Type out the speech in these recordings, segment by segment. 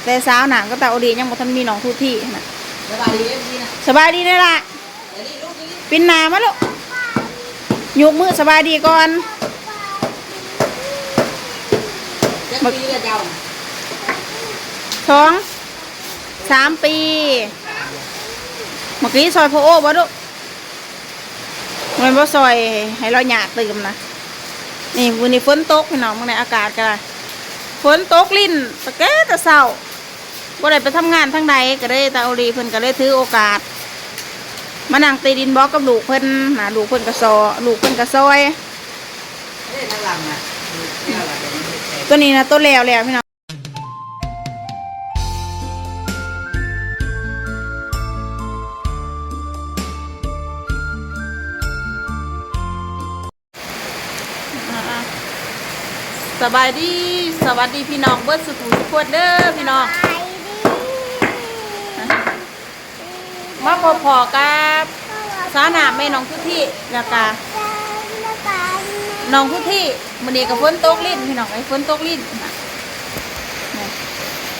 แต่สาวหนังก็ตาอดียังบ่ทันมีน้องทุที่นะสบายดีพี่นะสบายดีนี่ล่ะปินหนามาลูกยกมือสบายดีก่อนจะปีละเจ้า3 ปีเมื่อกี้ซอยพ่อโอ้บ่ลูกมันบ่ซอยให้เราหยาดตื่มนะนี่วันนี้ฝนตกพี่น้องเมื่อในอากาศก็ฝนตกลิ้นตะแก่ตะเศร้าบ่ได้ไปทำงานทั้งใดก็ได้ตาอดีเพิ่นก็เลยถือโอกาสมานั่งตีดินบล็อกกับลูกเพิ่นนะลูกเพิ่นกระซอยตัวนี้นะตัวแล้วพี่น้องสบายดีสวัสดีพี่น้องเบิร์ดสุขุมทุกคนเด้อพี่น้องมาพอกับสาหนาแม่น้องทุกที่แล้วก็น้องทุกที่มื้อนี้ก็ฝนตกลิ้นพี่น้องไอ้ฝนตกลิ้น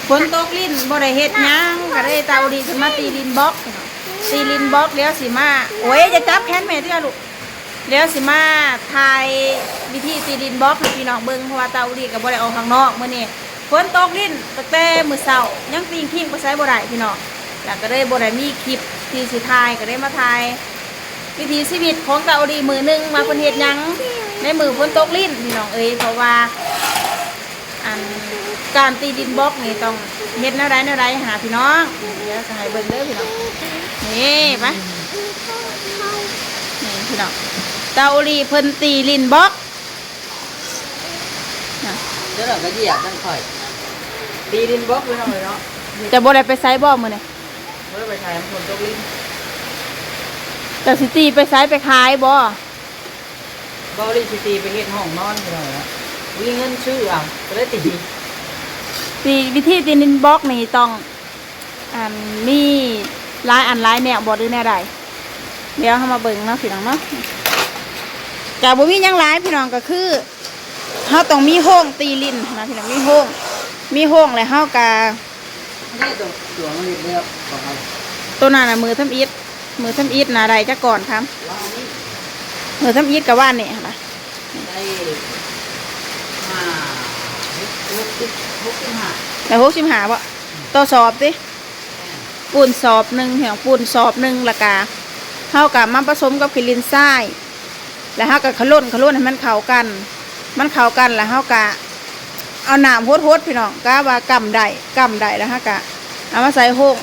ฝนตกลิ้นบ่ได้เฮ็ดหยังก็ได้เตาดีขึ้นมาตีลินบล็อกตีลินบล็อกแล้วสิมาโอ้ยจะจับแขนแม่เด้อลูกแล้วสิมาถ่ายวิธีตีดินบล็อกให้พี่น้องเบิ่งเพราะว่าเตาดีกับบ่ได้ออกข้างนอกมื้อนี้ฝนตกลิ้นตั้งแต่มื้อเช้ายังตีขิงไปใช้บ่ได้พี่น้องแล้วก็ได้บ่ได้มีคลิปที่สิถ่ายก็ได้มาถ่ายวิถีชีวิตของเตาดีมือนึงมาเพิ่นเฮ็ดหยังในมือฝนตกลิ้นพี่น้องเอ้ยเพราะว่าการตีดินบล็อกนี่ต้องเฮ็ดแนวใดหาพี่น้องเดี๋ยวจะให้เบิ่งเด้อพี่น้องนี่ปะนี่พี่น้องเตาลีเพิ่นตีลินบล็อกเดี๋ยวเราก็เหยียบตั้งค่อยตีดินบล็อกไว้หน่อยเนาะจะบ่ได้ไปไซบ่มื้อนี้บ่ได้ไปใช้ฝนตกลิ้นแต่สิตีไปไซไปขายบ่ลิสิตีไปเฮ็ดห้องนอนไปหน่อยเนาะวิ่งเงินซื้อเอาก็ได้ตีวิธีตีลินบล็อกนี่ต้องมีหลายแนวบ่หรือแนวใดเดี๋ยวเฮามาเบิ่งเนาะพี่น้องเนาะก็บ่มีหยังหลายพี่น้องก็คือเฮาต้องมีโฮ่งตีลิ้นนะพี่น้องมีโฮ่งแล้วเฮาก็นี่ตัวมันเรียบของเราตัวนั้นน่ะมือทำอิฐน่ะได้จักก่อนครับมือทำอิฐกับว่านนี่ค่ะได้65บ่ต่อสอบติปูนสอบหนึ่งแห่งปูนสอบหนึ่งละกาเฮากับมาผสมกับขี้ลินทรายแล้วเฮากับขลุ่นให้มันเข้ากันแล้วเฮากะเอาน้ำโหดพี่น้องกะว่ากำได้แล้วเฮากะเอามาใส่โฮ่ง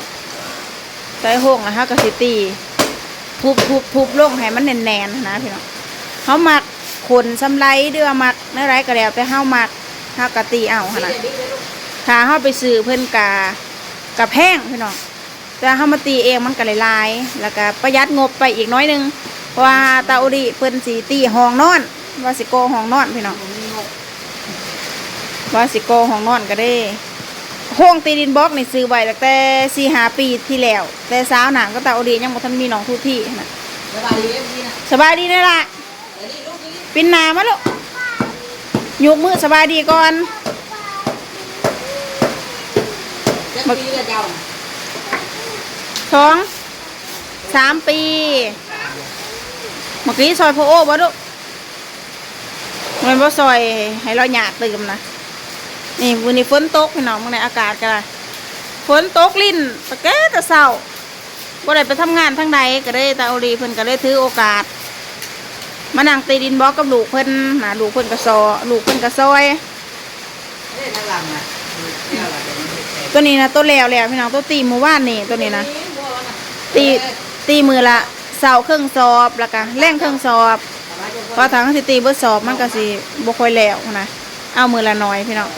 แล้วเฮาก็สิตีทุบลงให้มันแน่นๆนะพี่น้องเฮามักขนสำไรเดือมักเนื้อไรก็แล้วแต่เฮามักเฮากะตีเอาขนาดถ้าเฮาไปซื้อเพิ่นกะแพงพี่น้องแต่เฮามาตีเองมันก็หลายแล้วก็ประหยัดงบไปอีกน้อยนึงเพราะว่าเตาดิเพิ่นสีตีห้องนอนว่าสิโกห้องนอนพี่น้องว่าสิโกห้องนอนก็ได้ห้องตีดินบล็อกนี่ซื้อไว้ตั้งแต่4-5 ปีที่แล้วแต่สาวหนังก็เตาดิยังบ่ทันมีน้องทุที่นะสบายดีพี่นะสบายดีนี่ล่ะปินหนามาลูกยกมือสบายดีก่อนจะปีละเจ้า3 ปีเมื่อกี้ซอยพ่อโอ้บ่ลูกมันบ่ซอยให้เราหยาดตื่มนะนี่วันนี้ฝนตกพี่น้องเมื่อในอากาศก็ฝนตกลิ้นตะแก่ตะเศร้าบ่ได้ไปทำงานทั้งใดก็ได้ตาอดีเพิ่นก็เลยถือโอกาสมานั่งตีดินบล็อกกับลูกเพิ่นนะลูกเพิ่นกระซอยตัวนี้นะตัวแล้วพี่น้องตัวตีมือว่านนี่ตัวนี้นะตีมือละเสาเครื่องสอบแล้วก็แรงเครื่องสอบพอทางสิตีเบอร์สอบมันก็สิบ่ค่อยแล้วนะเอามือละน้อยพี่น้อง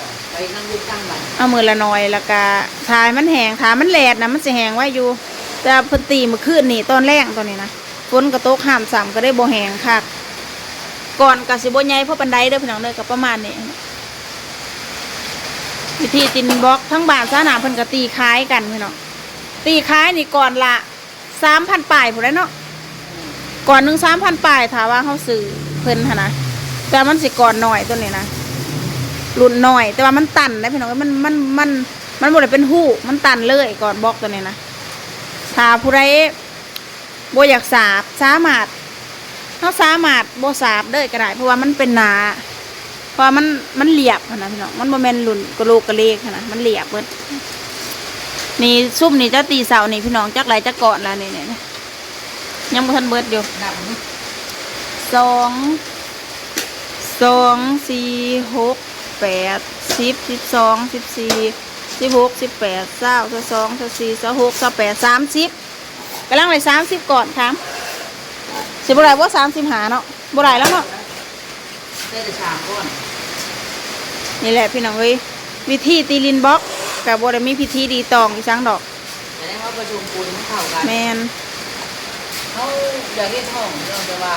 เอามือละน้อยแล้วก็ทายมันแห้งทามันแหลดนะมันสิแห้งไว้อยู่แต่เพิ่นตีมื้อคืนนี่ตอนแรงตัวนี้นะฝนก็ตกห้ามซ้ำก็ได้บ่แห้งคักก่อนก็สิบ่ใหญ่เพราะปานใดเด้อพี่น้องเด้อก็ประมาณนี้วิธีตีดินบล็อกทั้งบ้านซะหนาเพิ่นก็ตีคล้ายกันพี่น้องตีคล้ายนี่ก่อนละ 3,000 ป่ายพุ่นแล้วเนาะก่อนนึง 3,000 ป่ายถ้าว่าเฮาซื้อเพิ่นหั่นนะแต่มันสิก่อนหน่อยตัวนี้นะรุ่นหน่อยแต่ว่ามันตันนะพี่น้องมัน มันบ่ได้เป็นหูมันตันเลยก่อนบล็อกตัวนี้นะถ้าผู้ใดบ่อยากสาบสามารถเขาสามารถบ่สาบได้ก็ได้เพราะว่ามันเป็นหนาเพราะว่ามันเหลียบนะพี่น้องมันบ่แม่นหลุ่นกระโหลกกระเลกนะมันเหลียบเบิดนี่ซุ่มนี่จะตีเสานี่พี่น้องจักไรจักเกาะแล้วนี่ยังบ่ทันเบิดอยู่ ดับ สองสี่หกแปด12 14 16 18 20 22 24 26 28 30กำลังเลย30ก่อนครับสิบ่ได้ว่า30หาเนาะบ่ได้แล้วเนาะ ได้แต่ชามก้อน นี่แหละพี่น้องเอ้ยวิธีตีลินบล็อกกับบ่ได้มีพิธีดีตองอีสังดอก แสดงว่าประชุมปูนมันเข้ากัน แมน เขาอยากเล่นห้องเราจะว่า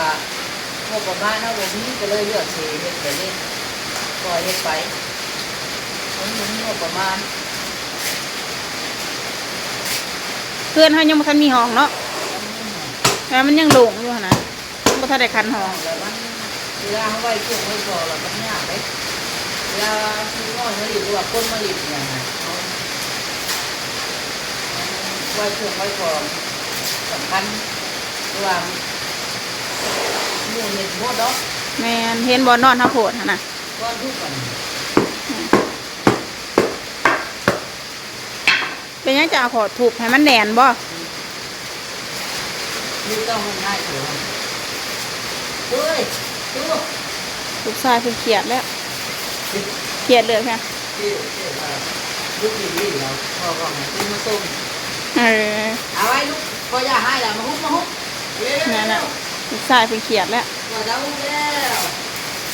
งบประมาณเขาบ่มีก็เลยเลือกเสียเฮ็ดไปเล่นปล่อยเฮ็ดไปมันมีงบประมาณ เพื่อนเฮายังบ่ทันมีห้องเนาะแล้วมันยังโล่งอยู่หั่นนะบ่ทันได้คันห้อง แล้วมันเวลาเขาไว้ช่วงไว้พอแล้วมันยากเลยเวลาซื้อน้อยมาหลิบหรือว่าคนมาหลิบอย่างไรเขาไว้ช่วงไว้พอสำคัญหรือว่าหมู่เห็นหมดเนาะ แมนเห็นบ่นอนเฮาโพดหั่นน่ะ ก้อนทุกวัน เป็นหยังจะเอาขอถูกให้มันแดนบ่ นี่ต้องมันง่ายถือว่าเฮ้ยดู ลูกชายเพิ่นเครียดแล้วเครียดเลยค่ะ ที่ว่าลูกดีๆเราพ่อก็ให้ขึ้นมาส่ง เออ เอาไว้ลูกพออย่าให้แล้วมาฮุบเร็ว นั่นน่ะลูกชายเพิ่นเครียดแล้ว ว่าจะฮุบแล้ว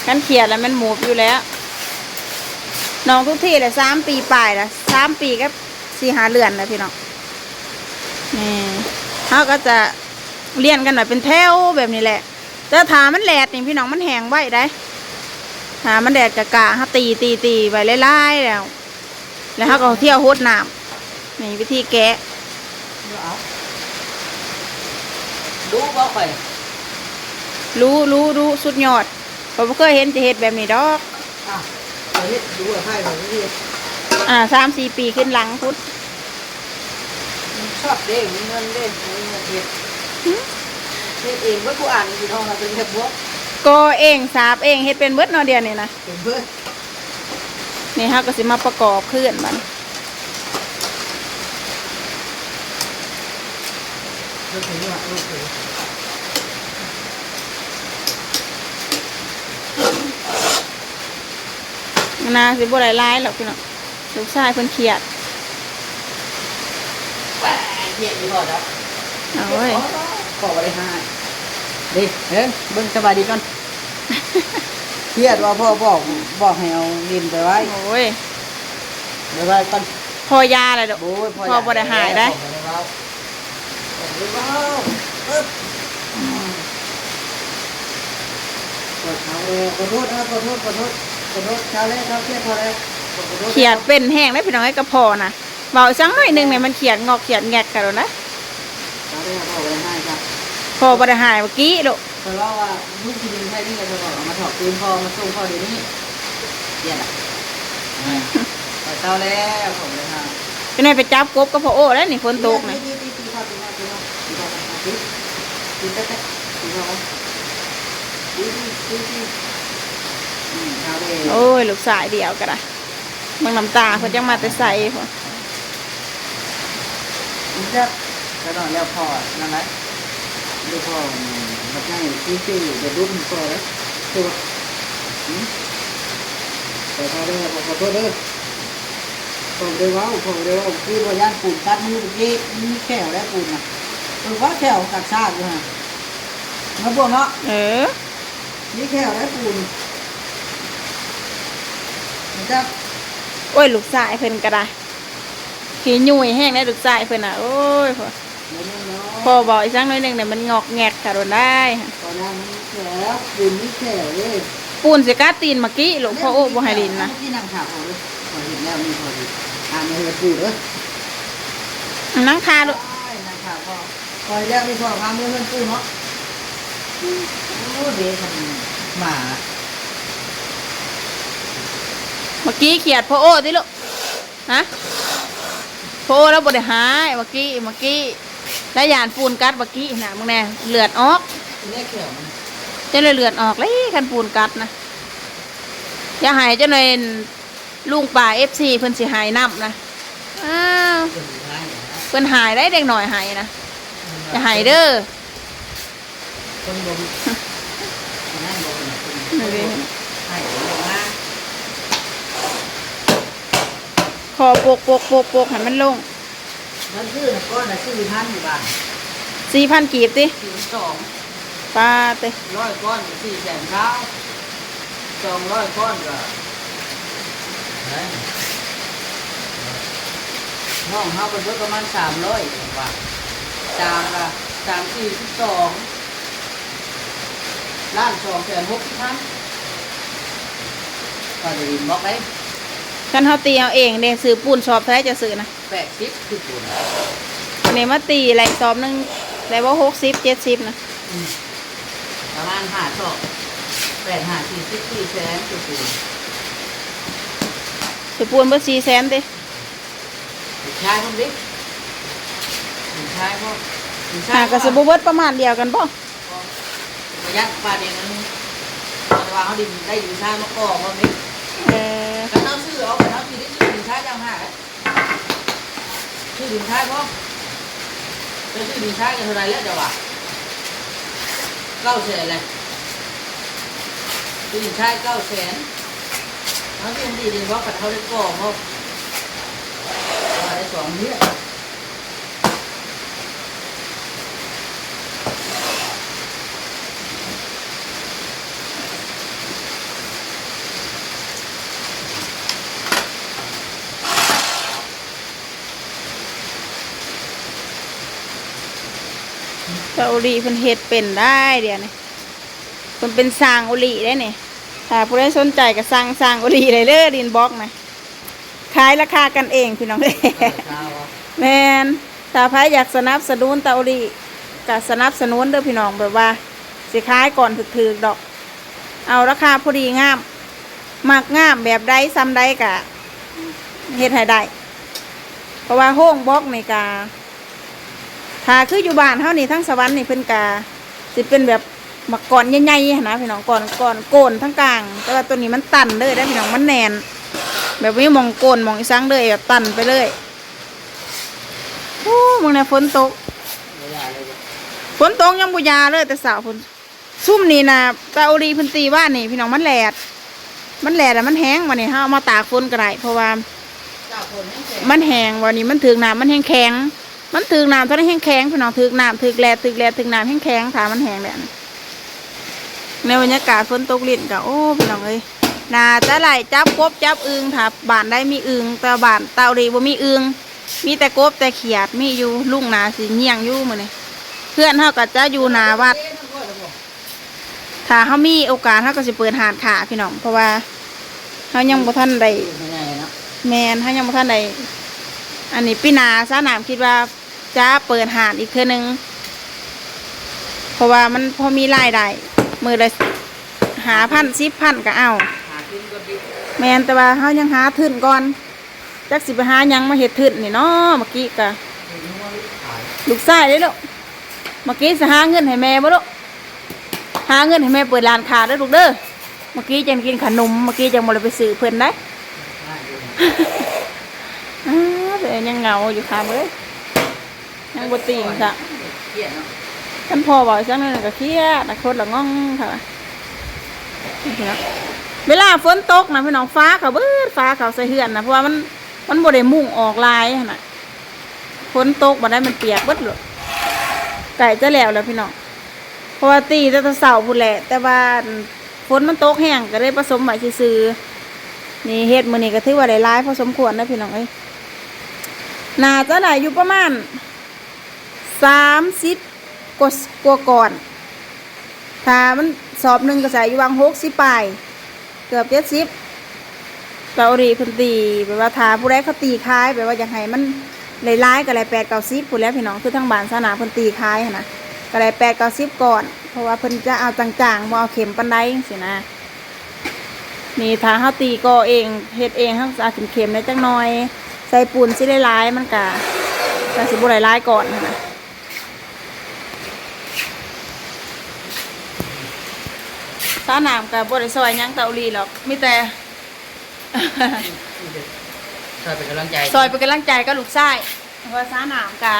กันเครียดแล้วมันหมูบอยู่แล้วน้องทุกที่เลย3 ปีปลายละ3 ปีกับ4-5 เดือนแล้วพี่น้องนี่เขาก็จะเรียนกันแบบเป็นแถวแบบนี้แหละแต่ถามันแหลดนี่พี่น้องมันแห้งไว้ได้ถามันแดดกะกะเขาตีไว้ไล่ๆแล้วเขาก็เที่ยวโฮดน้ำนี่วิธีแกะ เอาดูบ่ค่อย รู้สุดยอดผมเคยเห็นจะเห็ดแบบนี้ดอก อ่ะเดี๋ยวนี้ดูให้เราที่ 3-4 ปีขึ้นหลังพุทธ ชอบเด้งมีเงินเด้งมีเงินเฮ็ดเองเมื่อกูอ่านอยู่ท้องเราเป็นเฮ็ดบวก ก็เองสาบเองเฮ็ดเป็นเบิดเนอเดียวนี่นะ เป็นเพื่อน นี่ฮะก็สิมาประกอบเคลื่อนมัน ลูกถึงว่าลูกถึง นาสิบ่ได้ร้ายหรอกพี่น้องลูกชายเพิ่นเครียด แหวเฮ็ดอยู่พอแล้ว เอาเว้ย ขอบ่ได้ให้ดิเฮ้ยเบิ่งสบายดีก่อนเครียดว่าพ่อบอกให้เอาดินไปไว้ โอ้ย เดี๋ยวไว้ก่อน พอยาเลยดอก โอ้ย พ่อบ่ได้หายได้ ขอโทษครับขอโทษชาวเล่ครับเครียดพอแล้ว เครียดเป็นแห้งได้พี่น้องไอ้กระพอนะเบาจังหน่อยหนึงเนี่ยมันเครียดงอกเครียดแงกกันแล้วนะ ชาวเล่ครับพ่อไปให้ครับ พอบ่ได้หายเมื่อกี้ลูก เพราะว่าลูกที่ดินใช่นี่ก็จะบอกมาถอดปืนพ่อมาส่งพ่อเดี๋ยวนี้เครียดอ่ะไปเช้าแล้วผมเลยครับ เป็นไงไปจับกบกับพ่อโอ้แล้วนี่ฝนตกนี่ ตีพ่อตีพ่อตีพ่อตีพ่อตีเต๊ะตีพ่อตีชาวเล่ โอ้ยลูกสายเดียวก็ได้บางน้ำตาเพิ่นจังมาแต่ใส่พ่อ มันจะแล้วนอนแล้วพ่อนั่นแหละดูพ่อมันง่ายชื่อเดี๋ยวรุ่นพ่อแล้วตัวแต่พ่อเด้อขอโทษเด้อผมเดี๋ยวว่าคือว่าย่านปูนตัดมือเมื่อกี้มีแขวแล้วปูนนะว่าแขวกัดซากอยู่ฮะมาบวกเนาะ เออ มีแขวแล้วปูนมันจะ โอ้ยลูกสายเพิ่นก็ได้ขี้ยุ่ยแห้งได้ลูกสายเพิ่นน่ะโอ้ยพ่อ เนาะ พ่อบอกอีกสักหน่อยหนึงเนี่ยมันงอกแงกกันโดนได้ค่ะ ตอนนั้นมีแขวปูนมีแขวเลย ปูนสิกาตีนเมื่อกี้หลวงพ่อโอ้บ่ให้ดินนะ ที่นั่งข่าวเขาเลยพอเห็นแล้วมีพอดีในเฮือปูเลย นั่งทาลูก นั่งข่าวพอพอแล้วมีพอความเฮือปูเนาะโอ้เด็กมันหมา เมื่อกี้เขียดพ่อโอ้ติลูกฮะ โทรแล้วบ่ได้หายเมื่อกี้แล้วยานปูนกัดเมื่อกี้น่ะมึงแน่เลือดออก แรกแขวมัน จะเลยเลือดออกเลยคันปูนกัดนะอย่าหายจะเลยลุงป่า FC เพิ่นสิหายน้ำนะอ้าว เกิดท้ายนะ เพิ่นหายได้เด็กหน่อยหายนะอย่าหายเด้อ คนบ่นั่นบ่นะคน นี่ดิ ให้บ่มา คอปกให้มันลง นั่นคือก้อนน่ะซื้อพันอยู่บ้าน 4,000กีบติ ซื้อสอง ปาเต 100ก้อน400,000เช้า200ก้อนก็ได้น้องเฮาเพิ่นประมาณ300ว่าจามละ342ล้าน260,000ก็ได้ยินบอกได้ คันเฮาตีเอาเองเด้ซื้อปูนสอบแท้จะซื้อนะ 80คือปุ่น อันนี้มาตีไหลสอบหนึงได้บ่60 70นะ ประมาณ5ศอก8 5 40 4แสนคือปุ่น ซื้อปูนเบิด400,000ติ ชายผมดิชายพ่อ หาก็สิบ่เบิดประมาณเดียวกันบ่ ประหยัดปลาเดียวนั้นแต่ว่าเขาดินได้อยู่ชายมาก่อพ่อนี่ เออ แล้วเราซื้อเอาไปเขาซื้อได้ซื้อดินชายยังห้าซื้อดินชายพ่อจะซื้อดินชายกันเท่าไรแล้วเดี๋ยวว่า900,000เลยซื้อดินชาย900,000เขาซื้อดินว่ากับเขาได้ก่อพ่อได้2 เดือน เจ้าอุลีเพิ่นเฮ็ดเป็นได้เดี๋ยวนี้เพิ่นเป็นสร้างอุลีได้นี่ถ้าผู้ใดสนใจก็สั่งอุลีเลยเด้อดินบล็อกนะขายราคากันเองพี่น้องเด้ แม่นถ้าใครอยากสนับสนุนเตาอุลีก็สนับสนุนเด้อพี่น้องแบบว่าสิขายก่อนถึกๆดอก เอาราคาพอดีงามมักงามแบบใดซ้ำใดก็เฮ็ดให้ได้เพราะว่าโฮงบล็อกนี่ก็ ถ้าคืออยู่บ้านเฮานี่ทั้งสวรรค์นี่เพิ่นกาสิเป็นแบบมักก่อนใหญ่ๆนะพี่น้องก่อนโกนทั้งกลาง แต่ว่าตัวนี้มันตันเลยได้พี่น้องมันแน่นแบบนี้มองโกนมองอีสังเลยแบบตันไปเลยโอ้มึงเนี่ยฝนตกฝนตกยังบุยาเลยแต่สาวฝนซุ่มนี่นะตาโอรีเพิ่นตีว่านี่พี่น้องมันแหลดอะมันแห้งวันนี้เฮาเอามาตากฝนก็ได้เพราะว่ามันแห้งวันนี้มันถึงน้ำมันแห้งแข็งมันถึงน้ำตอนนี้แห้งแข็งพี่น้องถึงน้ำถึงแลดถึงน้ำแห้งแข็งถามันแห้งแบบในบรรยากาศฝนตกลิ่นก็โอ้พี่น้องเอ้ยนาจะไหลจับกบจับอึงถ้าบ้านได้มีอึงแต่บ้านเตาดีบ่มีอึงมีแต่กบแต่เขียดมีอยู่ลุงนาสิเงี่ยงอยู่มื้อนี้เพื่อนเฮาก็จะอยู่หน้าวัดถ้าเฮามีโอกาสเฮาก็สิเปิดหาดขาพี่น้องเพราะว่าเฮายังบ่ทันได้แม่นเฮายังบ่ทันได้อันนี้ปีหน้าซะน้ำคิดว่าจะเปิดหาดอีกเทื่อนึงเพราะว่ามันพอมีรายได้มื้อละ5,000 10,000ก็เอาแม่นแต่ว่าเฮายังหาทุนก่อนจักสิไปหาหยังมาเฮ็ดทุนนี่เนาะเมื่อกี้ก็ลูกชายเด้ลูกเมื่อกี้สิหาเงินให้แม่บ่ลูกหาเงินให้แม่เปิดร้านค้าเด้อลูกเด้อเมื่อกี้จังกินขนมเมื่อกี้จังบ่ได้ไปซื้อเพิ่นได้แต่ยังเหงาอยู่ค่ะเบ้ยยังบ่ติงจ้ะท่านพ่อบอกจังนึงก็เครียดนะคนละง่องค่ะเวลาฝนตกนะพี่น้องฟ้าเขาเบิดฟ้าเขาใส่เหือนนะเพราะว่ามันบ่ได้มุ่งออกลายน่ะฝนตกบ่ได้มันเปียกเบิดเลยไก่จะแล้วพี่น้องเพราะว่าตีแต่ตะเสาพุ่นแหละแต่ว่าฝนมันตกแห้งก็ได้ผสมไว้ซื่อๆนี่เฮ็ดมื้อนี้ก็ถือว่าได้หลายพอสมควรนะพี่น้องเอ้ยน่าจะได้อยู่ประมาณ30กว่าก่อนถ้ามันสอบหนึ่งก็ใส่อยู่วาง60ปลายเกือบ70เราดีพันตีแบบว่าทาผู้ใดเขาตีคล้ายแบบว่าอย่างไห้มันหลายๆก็เลย8-90พูดแล้วพี่น้องคือทั้งบ้านศาสนาพันตีคล้ายนะก็เลย8-90ก่อนเพราะว่าเพิ่นจะเอาจางๆบ่เอาเข็มปันไดสินะนี่ถ้าเขาตีก็เองเฮ็ดเองเขาจะเอาเข็มๆได้จังหน่อย ส่ปูนสิได้ร้ายมันกะแต่สิบุไรร้ายก่อนนะซาหนามกับบริซอยยังเตาลีหรอกมีแต่ ซอยเป็นกำลังใจ ซอยเป็นกำลังใจก็ลูกไส้เพราะว่าซาหนามกะ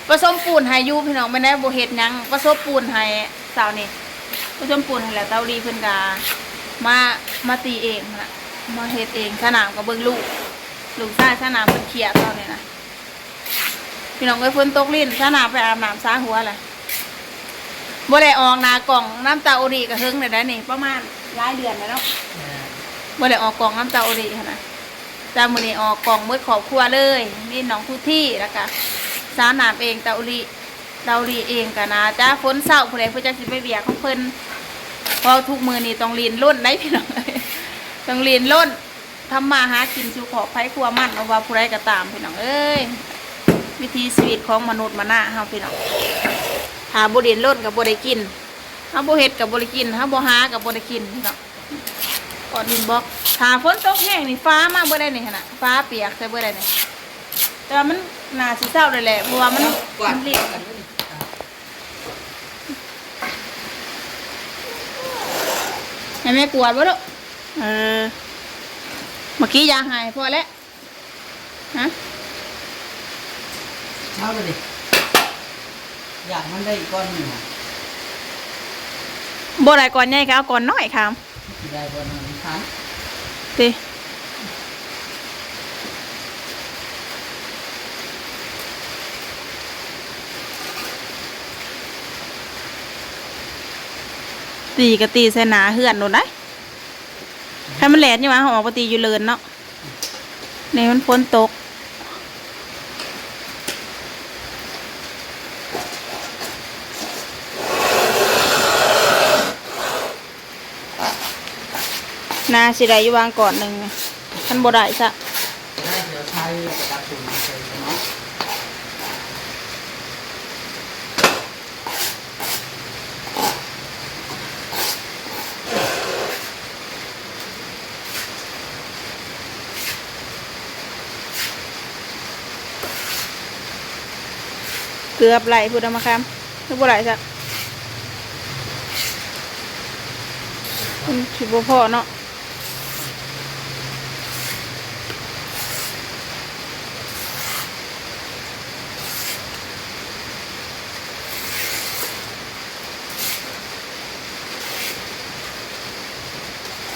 ผสมปูนให้ยูพี่น้องไม่ได้โบเฮ็ดหยังผสมปูนให้สาวนี่ผสมปูนให้แล้วเตาลีเพิ่นกะมาตีเองนะมาเฮ็ดเองซาหนามกับเบิ่งลูกไส้ซาหนามเพิ่นเขี่ยเตาเนี่ยนะพี่น้องเอ้ยฝนตกลิ้นซาหนามไปอาบน้ำซาหัวแหละบ่ได้ออกหน้ากล่องน้ำตาโอริก็เฮิงได้นี่ประมาณหลายเดือนแล้วเนาะบ่ได้ออกกล่องน้ำตาโอริหั่นน่ะแต่มื้อนี้ออกกล่องหมดครอบครัวเลยมีน้องทุกที่แล้วก็สาหนามเองตาโอริเองก็นะจ้าฝนเช้าผู้ใดเพิ่นจักสิไปเวียกของเพิ่นเพราะทุกมื้อนี้ต้องลีนล้นได้พี่น้องเอ้ยต้องลีนล้นทำมาหากินสู่ขอบไผครัวมันเอาว่าผู้ใดก็ตามพี่น้องเอ้ยวิถีชีวิตของมนุษย์มนาเฮาพี่น้องหาบ่เด่นล้นกับบ่ได้กินหาบ่เฮ็ดกับบ่ได้กินหาบ่หากับบ่ได้กินพี่น้องก่อนดินบล็อกถ้าฝนตกแห้งนี่ฟ้ามาบ่ได้นี่หั่นน่ะฟ้าเปียกใส่บ่ได้นี่แต่ว่ามันน่าสิเศร้าได้แหละเพราะว่ามันรีบให้แม่กวาดบ่ลูกเมื่อกี้ยาหายพอแล้วฮะ เท่าเลยดิอยากมันได้ก้อนหนึ่ง บ่ได้ก่อนใหญ่ก็เอาก่อนน้อยครับ ได้ก้อนหนึ่งครั้ง ติตีก็ตีใส่หนาเหือนโดนได้ให้มันแหลนอยู่วะออกปกติอยู่เลินเนาะนี่มันฝนตกนาสิได้อยู่วางก่อนหนึ่งท่านบ่ได้ซะ ได้เดี๋ยวใช้กระดาษปุ่มใส่เนาะ เกือบไหลพูดเอามาคำคือบ่ไหลซะมันคิดบ่พอเนาะ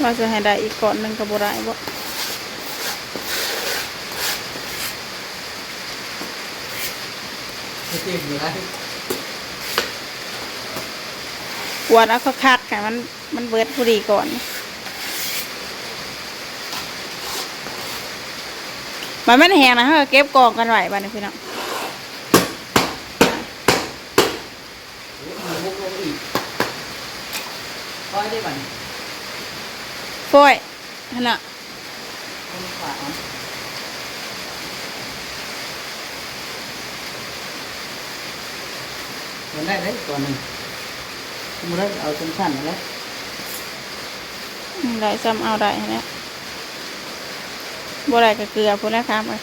ว่าจะให้ได้อีกก่อนหนึ่งกับบ่ได้บ่ ไม่เต็มอยู่แล้ว กวนเอาคักๆให้มันเบิดผู้ดีก่อนมันแห้งนะฮะเก็บกองกันไว้บ้านนี้พี่น้อง มุกลงอีกก้อยได้ป่ะเนี่ย ฝ้อยนั่นน่ะ ต้องฝามันได้เลยตัวหนึ่งมันได้เอาสั้นๆแล้ว ได้ซ้ำเอาได้นะบ่ได้ก็เกลือพูดแล้วครับเลย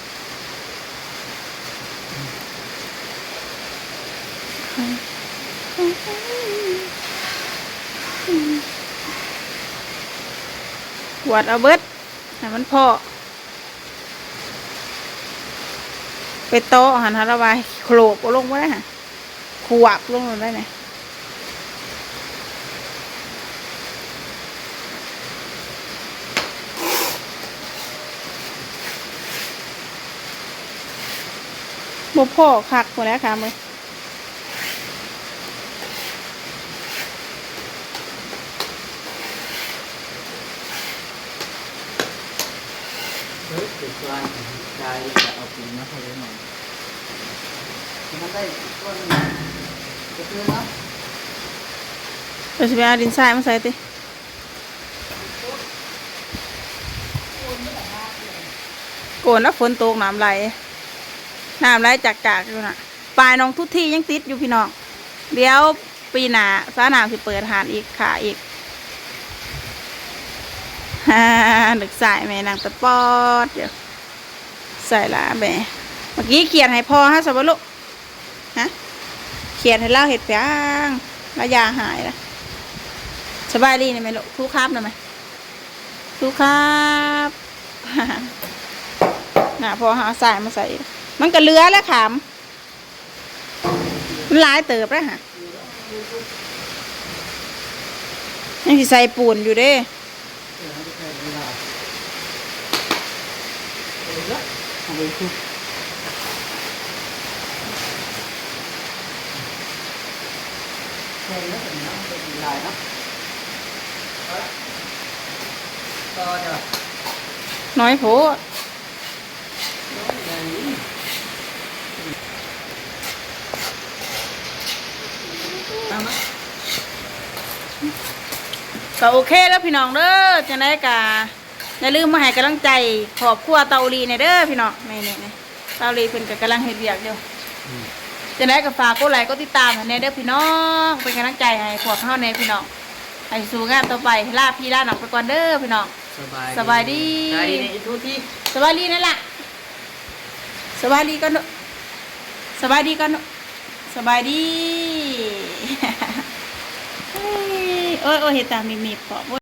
วัดเอาเบิดให้มันพอไปโต๊ะหันฮาระบายโขลกลงไว้ฮะขวบลงได้ไหมบ่พ่อคักหมดแล้วค่ะมึง เฮ้ยติดตัวได้จะเอาปีนมาให้ได้หน่อยมันได้ก้อนหนึ่งจะเตือนเนาะ เราจะไปเอาดินทรายมาใส่ติโกนแล้วฝนตกน้ำไหลจากอยู่น่ะปลายน้องทุกที่ยังติดอยู่พี่น้องเดี๋ยวปีหน้าสาหนามสิเปิดหานอีกขาอีกดึกสายแม่นางตะปอดเดี๋ยว ใส่ละแหมเมื่อกี้เขียนให้พ่อฮะสบลุฮะเขียนให้เล่าเห็ดเปียงมายาหายละสบายดีนะไหมลูกทุกครับนะไหมทุกครับน่ะพอหาใส่มาใส่มันก็เลื้อแล้วขามมันหลายเติบแล้วฮะยังสิใส่ปูนอยู่เด้น้อยโผก็โอเคแล้วพี่น้องเด้อจะได้กะอย่าลืมมาให้กำลังใจขอบครัวเตาลีในเด้อพี่น้องนี่เตาลีเพิ่นก็กำลังเฮ็ดเวียกอยู่จะได้ก็ฝากกดไลค์กดติดตามให้เด้อพี่น้องเป็นกำลังใจให้พวกเฮาในพี่น้องให้สู้งานต่อไปลาพี่ลาน้องไปก่อนเด้อพี่น้องสบายดีสบายดีนั่นแหละสบายดีกันเนอะสบายดีกันเนอะสบายดีโอ้ยเฮ็ดตามีๆพอ